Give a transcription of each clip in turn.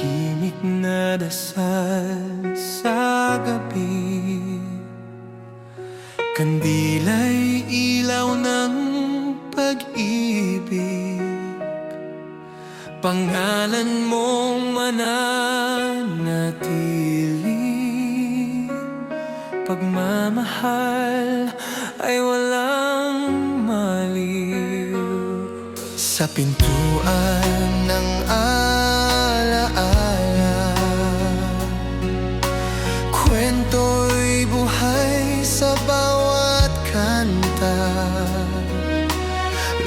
tahimik na dasal sa gabi, kandila'y ilaw ng pag-ibig. Pangalan mong mananatili, pagmamahal ay walang maliw. Sa pintuan ng alaala, kwento'y buhay sa bawat kanta.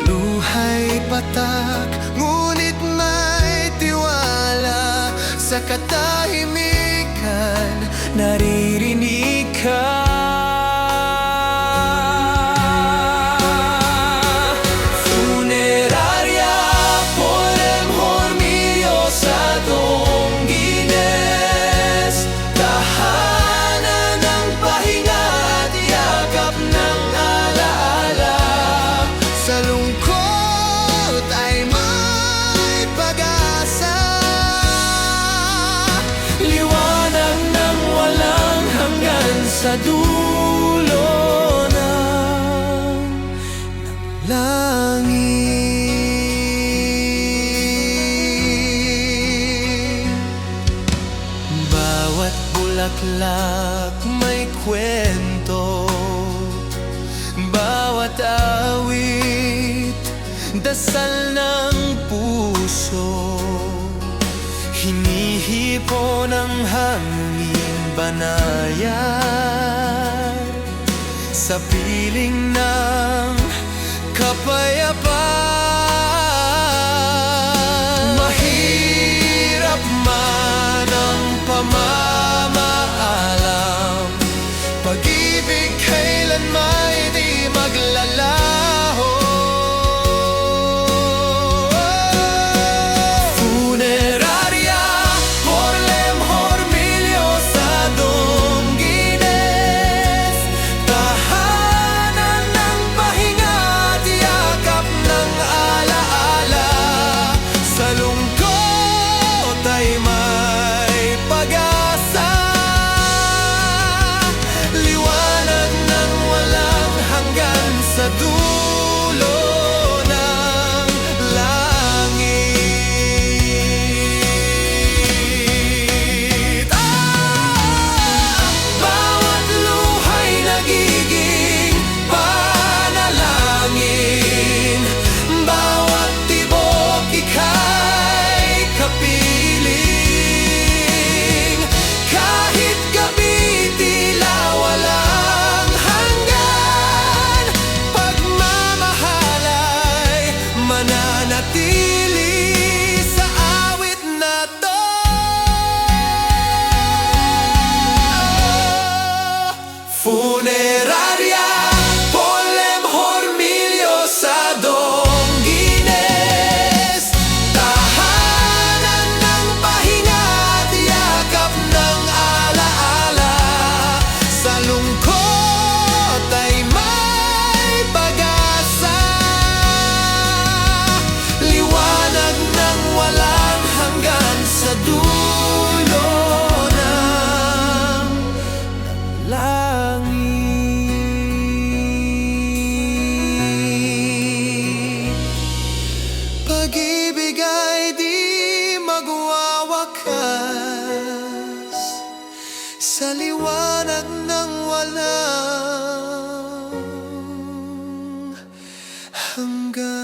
Luha'y patak, ngunit may tiwala. Sa katahimikan, naririnig ka. Funeraria por el Jaramillo sa Donguines, tahanan ng pahinga at yakap ng alaala. Sa lungkot ay may pag-asa, liwanag ng walang hanggan sa dulo ng langit. Bawat bulaklak may kwento, bawat awit dasal ng puso. Hinihipo ng hangin banayad sa piling ng kapayapaan. Mahirap man ang pamamaalam, pag-ibig kailan may di maglalaho. Funeraria por el Jaramillo sa Donguines, tahanan ng pahinga at yakap ng alaala. Sa lungkot ay may pag-asa, liwanag ng walang hanggan sa dulo ng langit. Bawat luha'y nagiging panalangin, bawat tibok ika'y kapiling. Kahit gabi tila walang hanggan, pagmamahal ay mananatili sa awit na to. Funeraria por el Jaramillo sa Donguines, tahanan ng pahinga at yakap ng alaala. Sa lungkot ay may pag-asa, liwanag ng walang hanggan sa dulo ng langit. Pag-ibig ay di magwawakas sa liwanag ng walang hanggan.